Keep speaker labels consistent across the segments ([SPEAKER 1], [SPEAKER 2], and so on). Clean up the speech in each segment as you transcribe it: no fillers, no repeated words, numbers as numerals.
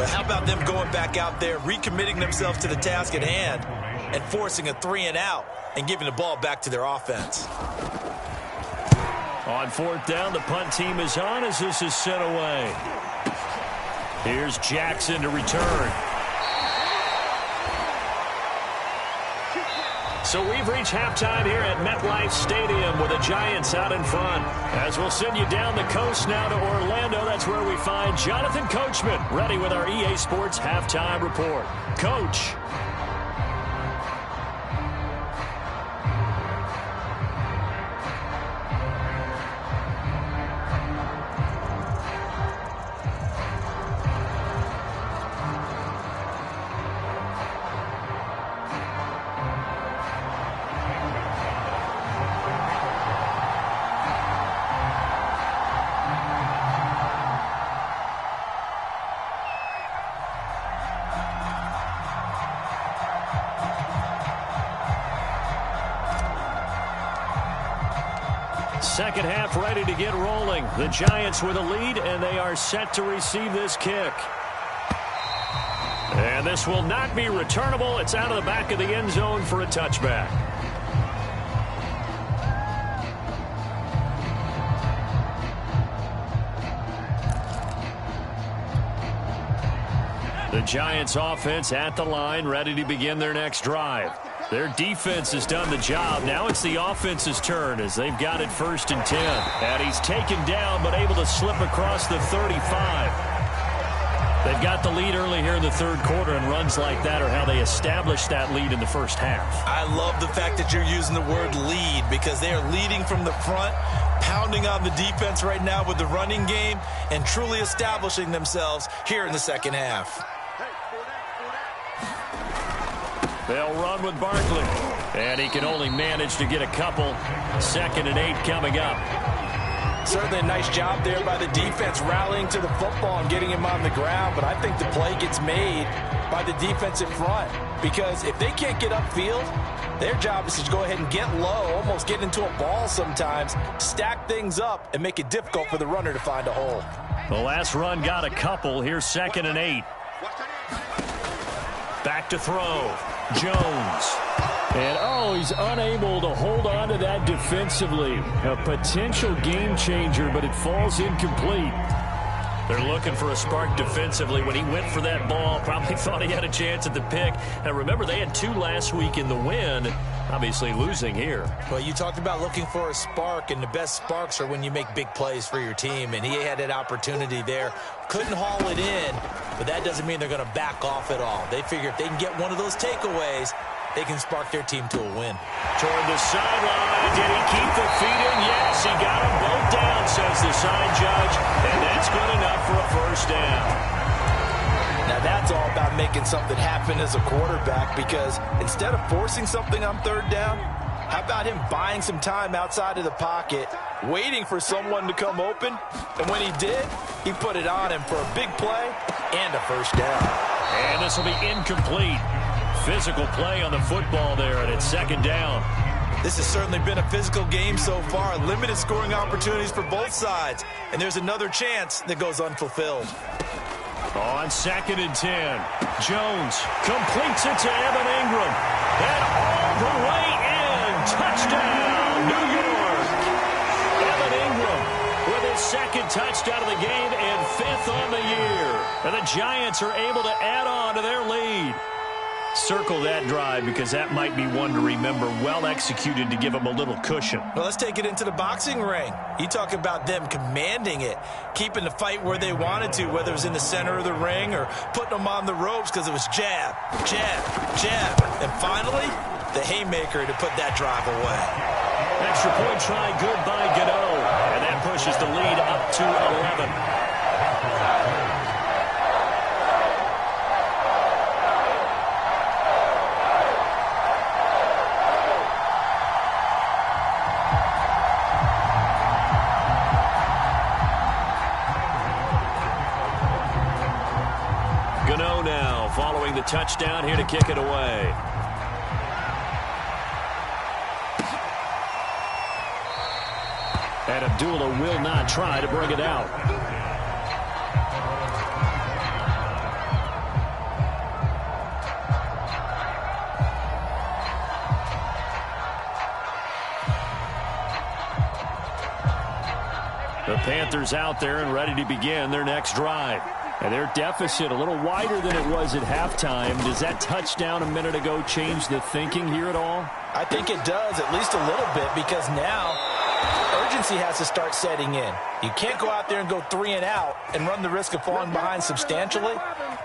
[SPEAKER 1] But how about them going back out there, recommitting themselves to the task at hand, and forcing a 3-and-out and giving the ball back to their offense.
[SPEAKER 2] On fourth down, the punt team is on as this is sent away. Here's Jackson to return. So we've reached halftime here at MetLife Stadium with the Giants out in front. As we'll send you down the coast now to Orlando, that's where we find Jonathan Coachman ready with our EA Sports Halftime Report. Coach. Second half ready to get rolling. The Giants with a lead, and they are set to receive this kick. And this will not be returnable. It's out of the back of the end zone for a touchback. The Giants offense at the line, ready to begin their next drive. Their defense has done the job. Now it's the offense's turn as they've got it 1st and 10. And he's taken down but able to slip across the 35. They've got the lead early here in the third quarter, and runs like that are how they established that lead in the first half.
[SPEAKER 1] I love the fact that you're using the word lead because they are leading from the front, pounding on the defense right now with the running game, and truly establishing themselves here in the second half.
[SPEAKER 2] They'll run with Barkley, and he can only manage to get a couple. 2nd and 8 coming up.
[SPEAKER 1] Certainly a nice job there by the defense rallying to the football and getting him on the ground, but I think the play gets made by the defense in front because if they can't get upfield, their job is to go ahead and get low, almost get into a ball sometimes, stack things up, and make it difficult for the runner to find a hole.
[SPEAKER 2] The last run got a couple. Here's 2nd and 8. Back to throw. Jones. And, he's unable to hold on to that defensively. A potential game changer, but it falls incomplete. They're looking for a spark defensively. When he went for that ball, probably thought he had a chance at the pick. And remember, they had 2 last week in the win. Obviously losing here.
[SPEAKER 1] Well, you talked about looking for a spark, and the best sparks are when you make big plays for your team, and he had that opportunity there. Couldn't haul it in, but that doesn't mean they're going to back off at all. They figure if they can get one of those takeaways, they can spark their team to a win.
[SPEAKER 2] Toward the sideline. Did he keep the feet in? Yes, he got them both down, says the side judge, and that's good enough for a first down.
[SPEAKER 1] Now that's all about making something happen as a quarterback because instead of forcing something on 3rd down, how about him buying some time outside of the pocket, waiting for someone to come open, and when he did, he put it on him for a big play and a first down.
[SPEAKER 2] And this will be incomplete. Physical play on the football there, and it's 2nd down.
[SPEAKER 1] This has certainly been a physical game so far, limited scoring opportunities for both sides, and there's another chance that goes unfulfilled.
[SPEAKER 2] On 2nd and 10, Jones completes it to Evan Ingram. And all the way in. Touchdown, New York. Evan Ingram with his 2nd touchdown of the game and 5th on the year. And the Giants are able to add on to their lead. Circle that drive because that might be one to remember. Well executed to give them a little cushion.
[SPEAKER 1] Well, let's take it into the boxing ring. You talk about them commanding it, keeping the fight where they wanted to, whether it was in the center of the ring or putting them on the ropes because it was jab, jab, jab. And finally, the haymaker to put that drive away.
[SPEAKER 2] Extra point try good by Gano. And that pushes the lead up to 11. Following the touchdown here to kick it away. And Abdullah will not try to bring it out. Panthers out there and ready to begin their next drive. And their deficit a little wider than it was at halftime. Does that touchdown a minute ago change the thinking here at all?
[SPEAKER 1] I think it does, at least a little bit, because now urgency has to start setting in. You can't go out there and go 3 and out and run the risk of falling behind substantially,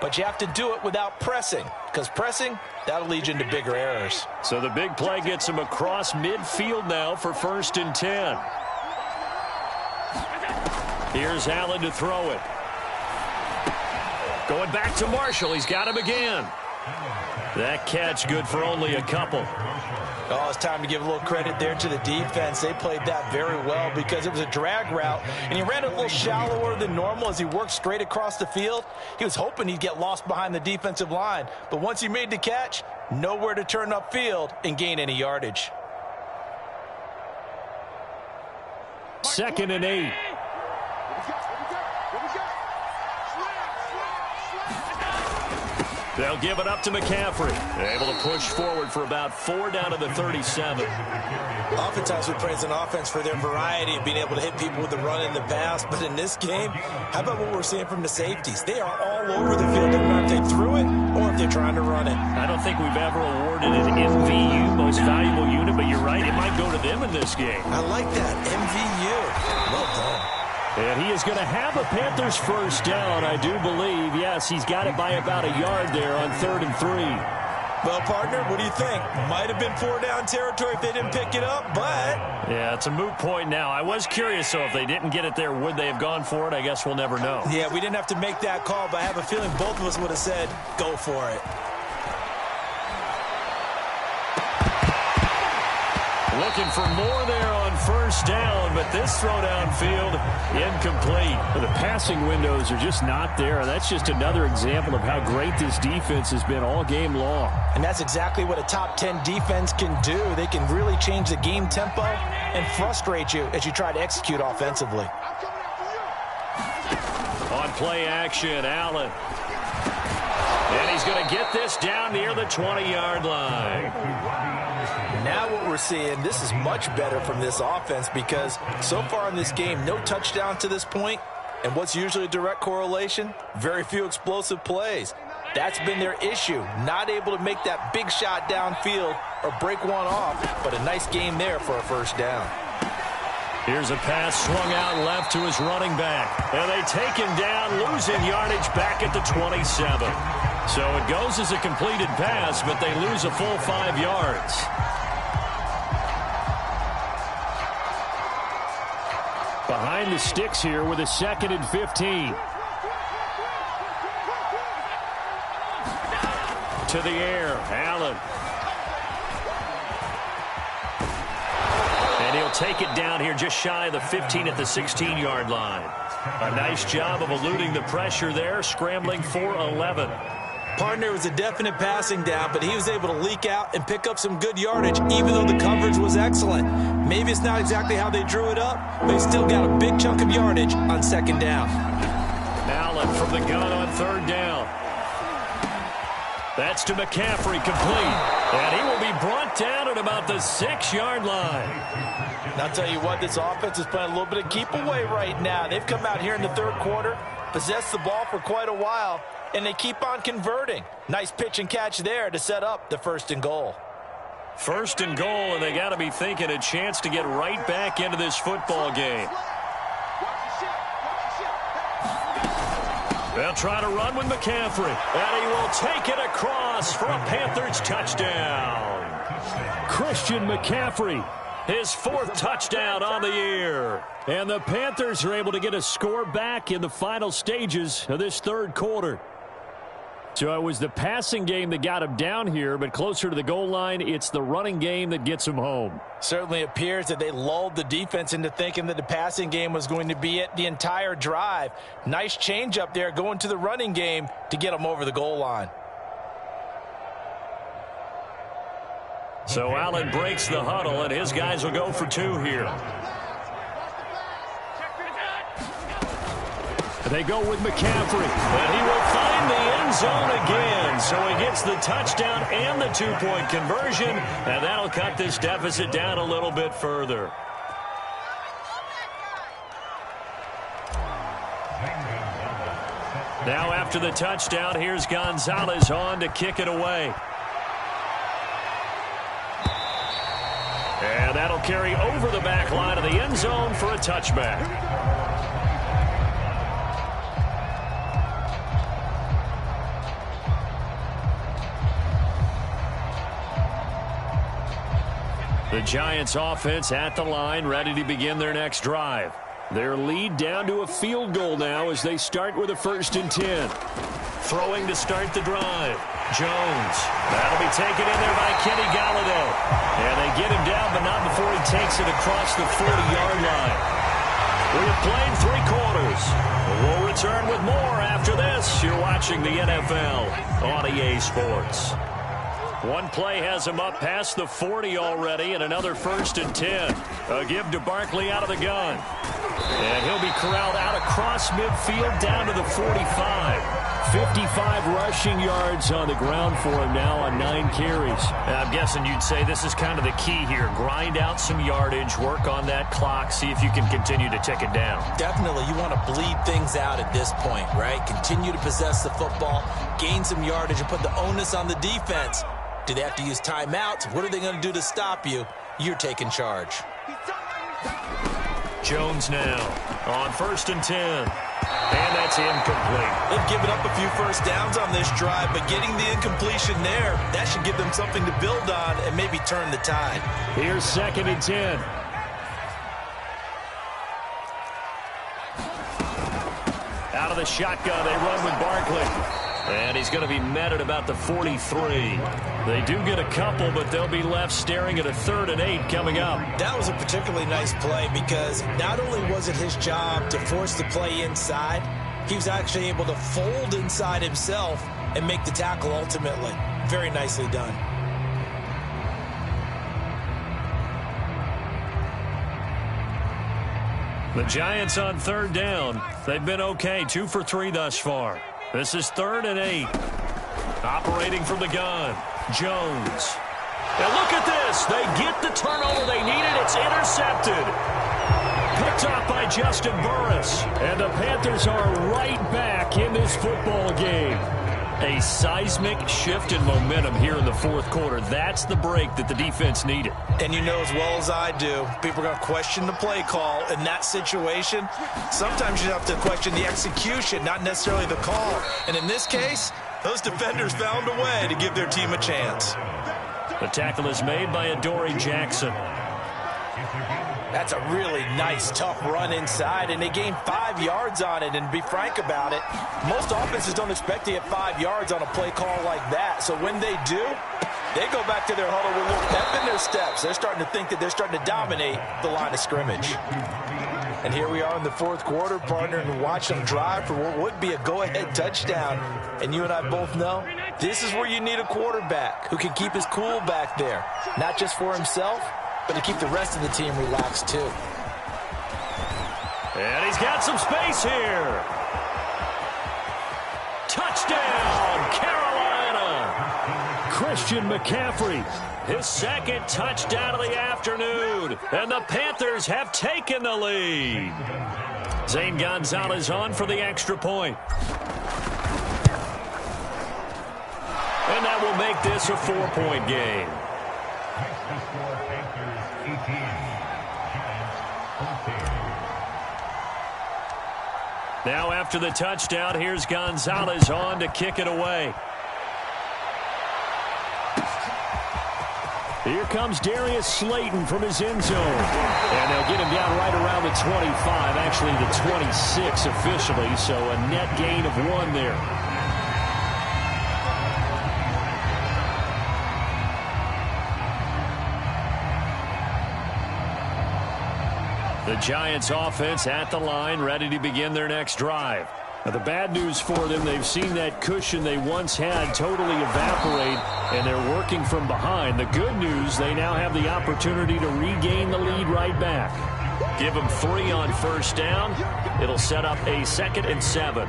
[SPEAKER 1] but you have to do it without pressing, because pressing, that'll lead you into bigger errors.
[SPEAKER 2] So the big play gets him across midfield now for 1st and 10. Here's Allen to throw it. Going back to Marshall. He's got him again. That catch good for only a couple.
[SPEAKER 1] Oh, it's time to give a little credit there to the defense. They played that very well because it was a drag route, and he ran it a little shallower than normal as he worked straight across the field. He was hoping he'd get lost behind the defensive line, but once he made the catch, nowhere to turn upfield and gain any yardage.
[SPEAKER 2] 2nd and 8. They'll give it up to McCaffrey. They're able to push forward for about 4 down to the 37.
[SPEAKER 1] Oftentimes we praise an offense for their variety of being able to hit people with the run and the pass, but in this game, how about what we're seeing from the safeties? They are all over the field, no matter if they threw it or if they're trying to run it.
[SPEAKER 2] I don't think we've ever awarded an MVU, most valuable unit, but you're right, it might go to them in this game.
[SPEAKER 1] I like that, MVU. Well done.
[SPEAKER 2] And he is going to have a Panthers 1st down, I do believe. Yes, he's got it by about a yard there on 3rd and 3.
[SPEAKER 1] Well, partner, what do you think? Might have been 4 down territory if they didn't pick it up, but...
[SPEAKER 2] Yeah, it's a moot point now. I was curious, so if they didn't get it there, would they have gone for it? I guess we'll never know.
[SPEAKER 1] Yeah, we didn't have to make that call, but I have a feeling both of us would have said, go for it.
[SPEAKER 2] Looking for more there on 1st down, but this throw downfield incomplete. The passing windows are just not there. That's just another example of how great this defense has been all game long.
[SPEAKER 1] And that's exactly what a top 10 defense can do. They can really change the game tempo and frustrate you as you try to execute offensively.
[SPEAKER 2] On play action, Allen. And he's going to get this down near the 20-yard line.
[SPEAKER 1] Now what we're seeing, this is much better from this offense because so far in this game, no touchdown to this point. And what's usually a direct correlation? Very few explosive plays. That's been their issue, not able to make that big shot downfield or break one off, but a nice game there for a 1st down.
[SPEAKER 2] Here's a pass swung out left to his running back. And they take him down, losing yardage back at the 27. So it goes as a completed pass, but they lose a full 5 yards. Behind the sticks here with a 2nd and 15. To the air, Allen. And he'll take it down here just shy of the 15 at the 16-yard line. A nice job of eluding the pressure there, scrambling for 11.
[SPEAKER 1] Partner was a definite passing down, but he was able to leak out and pick up some good yardage, even though the coverage was excellent. Maybe it's not exactly how they drew it up, but he still got a big chunk of yardage on 2nd down.
[SPEAKER 2] Allen from the gun on 3rd down. That's to McCaffrey, complete. And he will be brought down at about the 6-yard line.
[SPEAKER 1] And I'll tell you what, this offense is playing a little bit of keep away right now. They've come out here in the 3rd quarter, possessed the ball for quite a while, and they keep on converting. Nice pitch and catch there to set up the 1st and goal.
[SPEAKER 2] 1st and goal, and they got to be thinking a chance to get right back into this football game. They'll try to run with McCaffrey, and he will take it across for a Panthers touchdown. Christian McCaffrey, his 4th touchdown on the year. And the Panthers are able to get a score back in the final stages of this 3rd quarter. So it was the passing game that got him down here, but closer to the goal line, it's the running game that gets him home.
[SPEAKER 1] Certainly appears that they lulled the defense into thinking that the passing game was going to be it the entire drive. Nice change up there going to the running game to get them over the goal line.
[SPEAKER 2] So Allen breaks the huddle, and his guys will go for 2 here. They go with McCaffrey, and he will find the end zone again. So he gets the touchdown and the 2-point conversion, and that'll cut this deficit down a little bit further. Now after the touchdown, here's Gonzalez on to kick it away. And that'll carry over the back line of the end zone for a touchback. The Giants offense at the line, ready to begin their next drive. Their lead down to a field goal now as they start with a 1st and 10. Throwing to start the drive. Jones. That'll be taken in there by Kenny Galladay. And they get him down, but not before he takes it across the 40-yard line. We have played 3 quarters. We'll return with more after this. You're watching the NFL on EA Sports. One play has him up past the 40 already, and another 1st and 10. A give to Barkley out of the gun. And he'll be corralled out across midfield down to the 45. 55 rushing yards on the ground for him now on 9 carries.
[SPEAKER 3] I'm guessing you'd say this is kind of the key here. Grind out some yardage, work on that clock, see if you can continue to tick it down.
[SPEAKER 1] Definitely, you want to bleed things out at this point, right? Continue to possess the football, gain some yardage, and put the onus on the defense. Do they have to use timeouts? What are they going to do to stop you? You're taking charge.
[SPEAKER 2] Jones now on 1st and 10. And that's incomplete.
[SPEAKER 1] They've given up a few first downs on this drive, but getting the incompletion there, that should give them something to build on and maybe turn the tide.
[SPEAKER 2] Here's 2nd and 10. Out of the shotgun, they run with Barkley. And he's going to be met at about the 43. They do get a couple, but they'll be left staring at a 3rd and 8 coming up.
[SPEAKER 1] That was a particularly nice play because not only was it his job to force the play inside, he was actually able to fold inside himself and make the tackle ultimately. Very nicely done.
[SPEAKER 2] The Giants on 3rd down. They've been okay, 2 for 3 thus far. This is 3rd and 8. Operating from the gun, Jones. And look at this. They get the turnover they needed. It's intercepted. Picked off by Justin Burris. And the Panthers are right back in this football game. A seismic shift in momentum here in the 4th quarter. That's the break that the defense needed.
[SPEAKER 1] And you know as well as I do, people are going to question the play call in that situation. Sometimes you have to question the execution, not necessarily the call. And in this case, those defenders found a way to give their team a chance.
[SPEAKER 2] The tackle is made by Adoree Jackson.
[SPEAKER 1] That's a really nice, tough run inside, and they gained 5 yards on it. And to be frank about it, most offenses don't expect to get 5 yards on a play call like that. So when they do, they go back to their huddle with a little pep in their steps. They're starting to think that they're starting to dominate the line of scrimmage. And here we are in the 4th quarter, partner, and watch them drive for what would be a go-ahead touchdown. And you and I both know this is where you need a quarterback who can keep his cool back there, not just for himself, but to keep the rest of the team relaxed, too.
[SPEAKER 2] And he's got some space here. Touchdown, Carolina. Christian McCaffrey, his 2nd touchdown of the afternoon. And the Panthers have taken the lead. Zane Gonzalez on for the extra point. And that will make this a 4-point game. Now after the touchdown, here's Gonzalez on to kick it away. Here comes Darius Slayton from his end zone. And they'll get him down right around the 25, actually the 26 officially, so a net gain of 1 there. The Giants offense at the line, ready to begin their next drive. Now, the bad news for them, they've seen that cushion they once had totally evaporate, and they're working from behind. The good news, they now have the opportunity to regain the lead right back. Give them 3 on 1st down. It'll set up a 2nd and 7.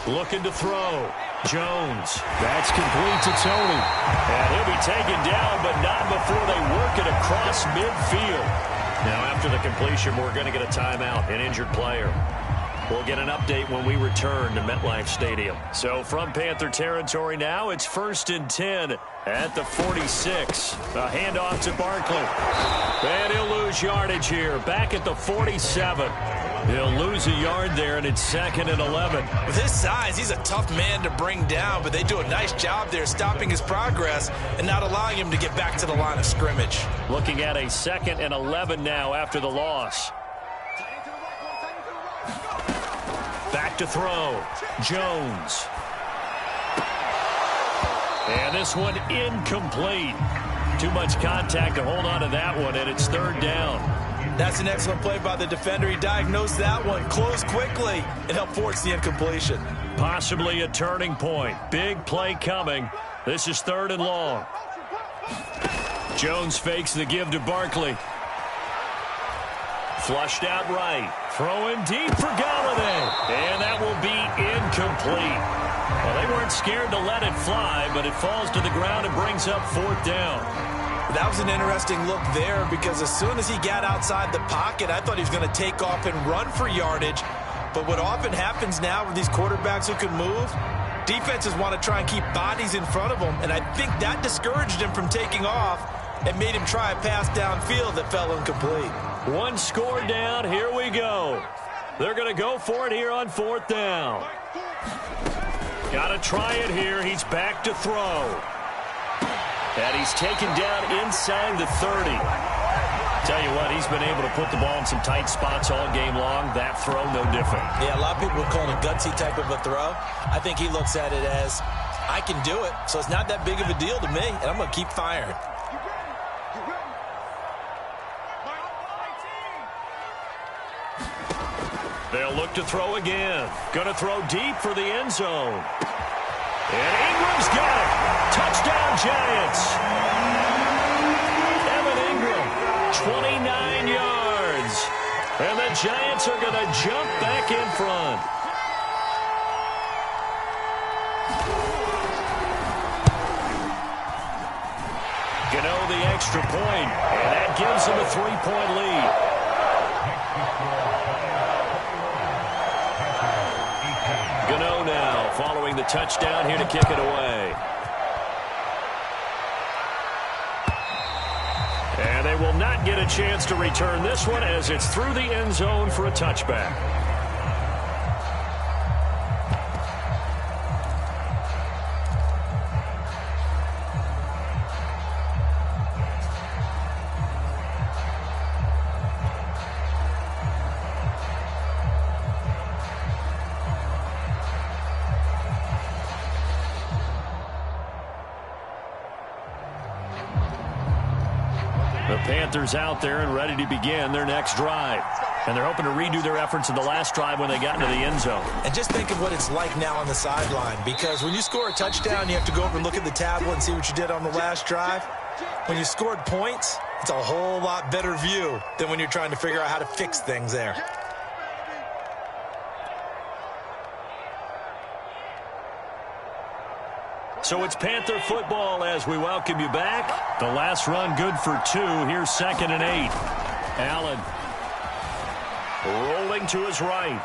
[SPEAKER 2] Looking to throw. Jones. That's complete to Tony. And he'll be taken down, but not before they work it across midfield.
[SPEAKER 3] Now, after the completion, we're going to get a timeout, an injured player. We'll get an update when we return to MetLife Stadium. So from Panther territory now, it's 1st and 10 at the 46. A handoff to Barkley. And he'll lose yardage here. Back at the 47. He'll lose a yard there, and it's 2nd and 11.
[SPEAKER 1] With his size, he's a tough man to bring down, but they do a nice job there stopping his progress and not allowing him to get back to the line of scrimmage.
[SPEAKER 3] Looking at a 2nd and 11 now after the loss. Back to throw. Jones. And this one incomplete. Too much contact to hold on to that one, and it's 3rd down.
[SPEAKER 1] That's an excellent play by the defender. He diagnosed that one, closed quickly, and helped force the incompletion.
[SPEAKER 3] Possibly a turning point. Big play coming. This is 3rd and long. Jones fakes the give to Barkley. Flushed out right. Throwing deep for Galladay. And that will be incomplete. Well, they weren't scared to let it fly, but it falls to the ground and brings up 4th down.
[SPEAKER 1] That was an interesting look there because as soon as he got outside the pocket, I thought he was going to take off and run for yardage. But what often happens now with these quarterbacks who can move, defenses want to try and keep bodies in front of them, and I think that discouraged him from taking off and made him try a pass downfield that fell incomplete.
[SPEAKER 3] One score down. Here we go. They're going to go for it here on 4th down. Got to try it here. He's back to throw. And he's taken down inside the 30. Tell you what, he's been able to put the ball in some tight spots all game long. That throw, no different.
[SPEAKER 1] Yeah, a lot of people would call it a gutsy type of a throw. I think he looks at it as, I can do it, so it's not that big of a deal to me, and I'm going to keep firing.
[SPEAKER 3] They'll look to throw again. Going to throw deep for the end zone. And Ingram's got it. Touchdown, Giants. Evan Ingram, 29 yards. And the Giants are going to jump back in front. Gano the extra point, and that gives them a 3-point lead. Gano now following the touchdown here to kick it away. And they will not get a chance to return this one as it's through the end zone for a touchback. The Panthers out there and ready to begin their next drive. And they're hoping to redo their efforts in the last drive when they got into the end zone.
[SPEAKER 1] And just think of what it's like now on the sideline, because when you score a touchdown, you have to go over and look at the tablet and see what you did on the last drive. When you scored points, it's a whole lot better view than when you're trying to figure out how to fix things there.
[SPEAKER 3] So it's Panther football as we welcome you back. The last run good for 2. Here's 2nd and 8. Allen rolling to his right.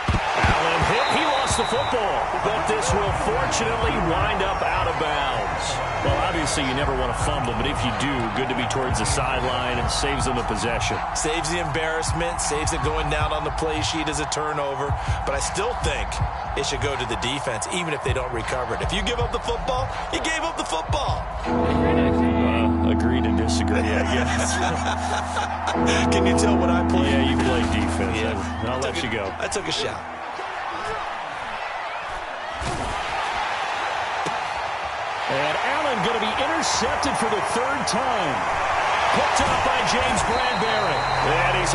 [SPEAKER 3] Allen hit. He lost the football, but this will fortunately wind up out of bounds. Well, obviously you never want to fumble, but if you do, good to be towards the sideline and saves them a possession.
[SPEAKER 1] Saves the embarrassment, saves it going down on the play sheet as a turnover, but I still think it should go to the defense, even if they don't recover it. If you give up the football, you gave up the football.
[SPEAKER 3] Agree to disagree, I guess.
[SPEAKER 1] Can you tell what I play?
[SPEAKER 3] Yeah, you play defense.
[SPEAKER 1] Yeah.
[SPEAKER 3] I'll let you go.
[SPEAKER 1] I took a shot.
[SPEAKER 3] And Allen going to be intercepted for the 3rd time. Picked up by James Bradbury. And he's